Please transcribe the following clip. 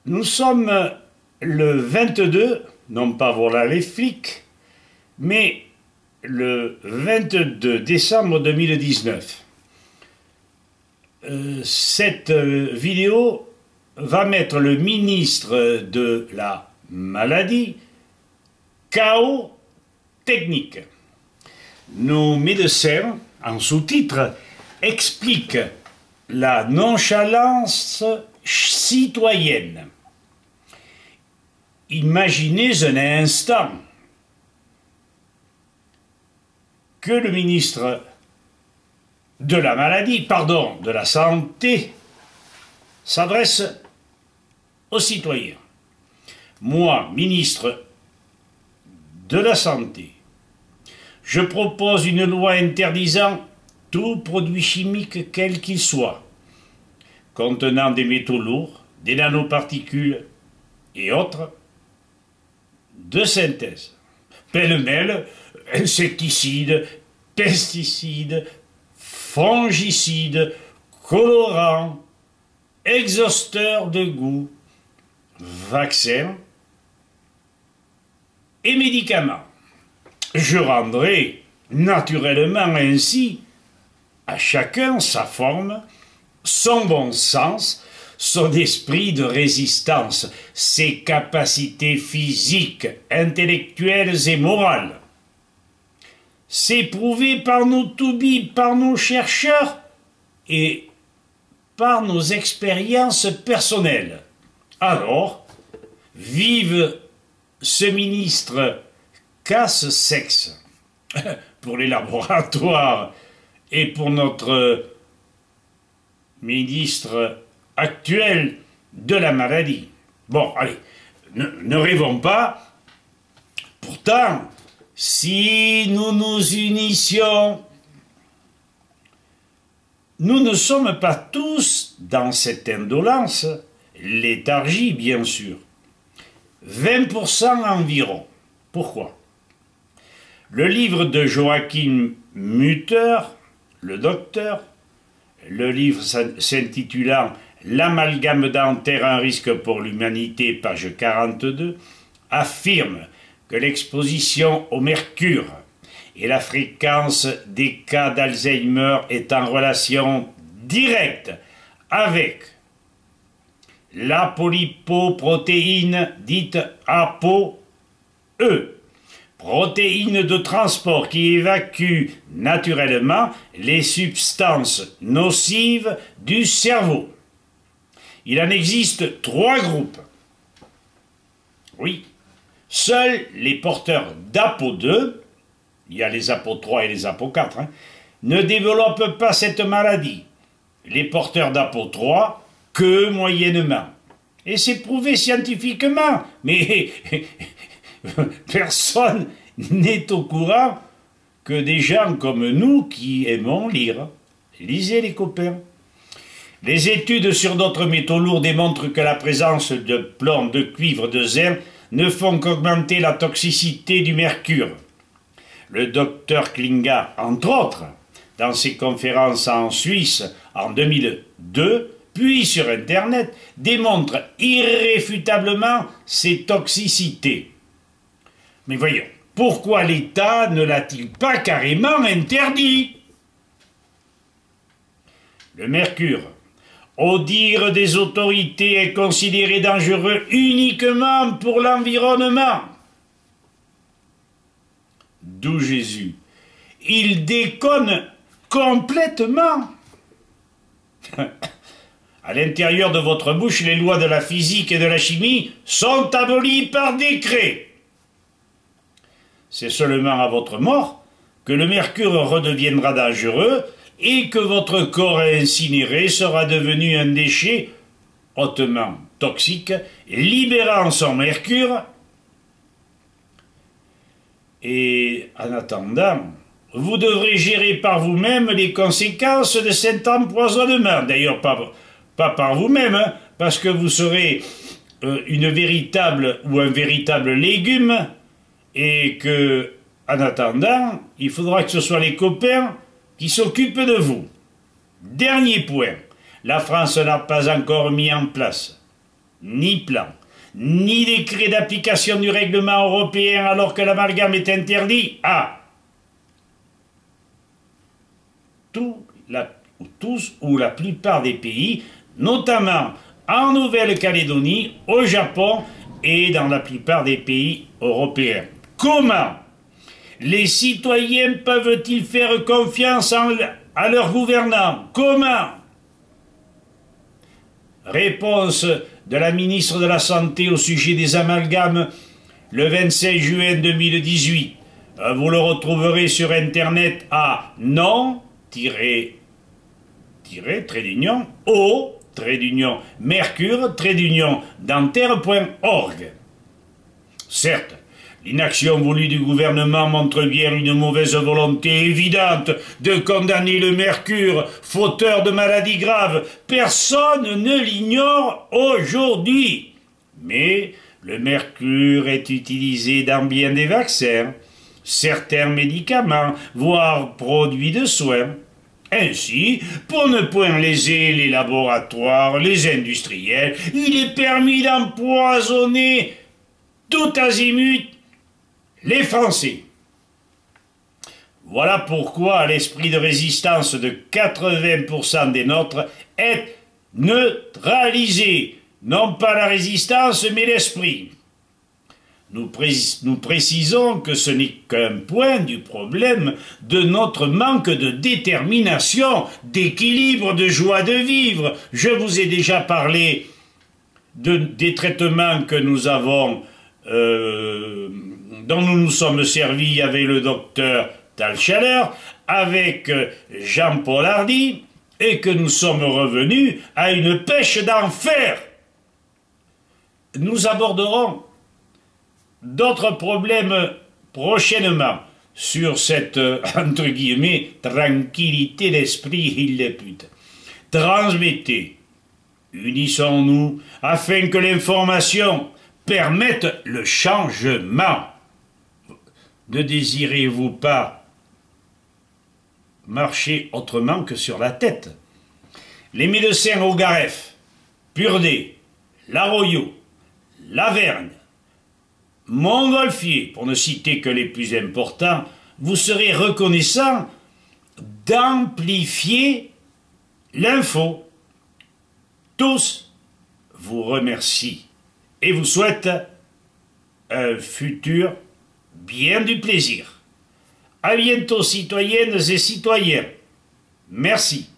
Nous sommes le 22, non pas voilà les flics, mais le 22 décembre 2019. Cette vidéo va mettre le ministre de la Maladie KO technique. Nos médecins, en sous-titre, expliquent la nonchalance citoyenne. Imaginez un instant que le ministre de la Maladie, pardon, de la Santé, s'adresse aux citoyens. Moi, ministre de la Santé, je propose une loi interdisant tout produit chimique quel qu'il soit, contenant des métaux lourds, des nanoparticules et autres, de synthèse. Pêle-mêle, insecticides, pesticides, fongicides, colorants, exhausteurs de goût, vaccins et médicaments. Je rendrai naturellement ainsi à chacun sa forme, son bon sens, son esprit de résistance, ses capacités physiques, intellectuelles et morales. C'est prouvé par nos toubibs, par nos chercheurs et par nos expériences personnelles. Alors, vive ce ministre casse-sexe pour les laboratoires et pour notre ministre actuel de la maladie. Bon, allez, ne rêvons pas. Pourtant, si nous nous unissions, nous ne sommes pas tous dans cette indolence, léthargie bien sûr. 20% environ. Pourquoi? Le livre de Joachim Mütter, le docteur, le livre s'intitulant « L'amalgame dentaire, un risque pour l'humanité », page 42, affirme que l'exposition au mercure et la fréquence des cas d'Alzheimer est en relation directe avec l'apolipoprotéine dite ApoE, protéine de transport qui évacue naturellement les substances nocives du cerveau. Il en existe 3 groupes. Oui, seuls les porteurs d'APO2, il y a les APO3 et les APO4, ne développent pas cette maladie. Les porteurs d'APO3, que moyennement. Et c'est prouvé scientifiquement, mais personne n'est au courant que des gens comme nous qui aimons lire. Lisez les copains. Les études sur d'autres métaux lourds démontrent que la présence de plomb, de cuivre, de zinc ne font qu'augmenter la toxicité du mercure. Le docteur Klinga, entre autres, dans ses conférences en Suisse en 2002, puis sur Internet, démontre irréfutablement ces toxicités. Mais voyons, pourquoi l'État ne l'a-t-il pas carrément interdit? Le mercure, au dire des autorités, est considéré dangereux uniquement pour l'environnement. D'où Jésus. Il déconne complètement. À l'intérieur de votre bouche, les lois de la physique et de la chimie sont abolies par décret. C'est seulement à votre mort que le mercure redeviendra dangereux et que votre corps incinéré sera devenu un déchet hautement toxique, libérant son mercure. Et en attendant, vous devrez gérer par vous-même les conséquences de cet empoisonnement. D'ailleurs, pas par vous-même, parce que vous serez une véritable ou un véritable légume, et que, en attendant, il faudra que ce soit les copains qui s'occupent de vous. Dernier point, la France n'a pas encore mis en place ni plan, ni décret d'application du règlement européen alors que l'amalgame est interdit à tous ou la plupart des pays, notamment en Nouvelle-Calédonie, au Japon et dans la plupart des pays européens. Comment les citoyens peuvent-ils faire confiance à leurs gouvernants? Comment? Réponse de la ministre de la Santé au sujet des amalgames le 25 juin 2018. Vous le retrouverez sur Internet à non-mercure-dentaire.org. Certes, l'inaction voulue du gouvernement montre bien une mauvaise volonté évidente de condamner le mercure, fauteur de maladies graves. Personne ne l'ignore aujourd'hui. Mais le mercure est utilisé dans bien des vaccins, certains médicaments, voire produits de soins. Ainsi, pour ne point léser les laboratoires, les industriels, il est permis d'empoisonner tout azimut les Français. Voilà pourquoi l'esprit de résistance de 80% des nôtres est neutralisé. Non pas la résistance, mais l'esprit. Nous précisons que ce n'est qu'un point du problème de notre manque de détermination, d'équilibre, de joie de vivre. Je vous ai déjà parlé des traitements que nous avons, dont nous nous sommes servis avec le docteur Talchaler, avec Jean-Paul Hardy, et que nous sommes revenus à une pêche d'enfer. Nous aborderons d'autres problèmes prochainement sur cette, entre guillemets, tranquillité d'esprit, il est pute. Transmettez, unissons-nous, afin que l'information permette le changement. Ne désirez-vous pas marcher autrement que sur la tête? Les médecins au Garef, Purdey, Laroyot, Lavergne, Montgolfier, pour ne citer que les plus importants, vous serez reconnaissant d'amplifier l'info. Tous vous remercient et vous souhaitent un futur bien du plaisir. À bientôt, citoyennes et citoyens. Merci.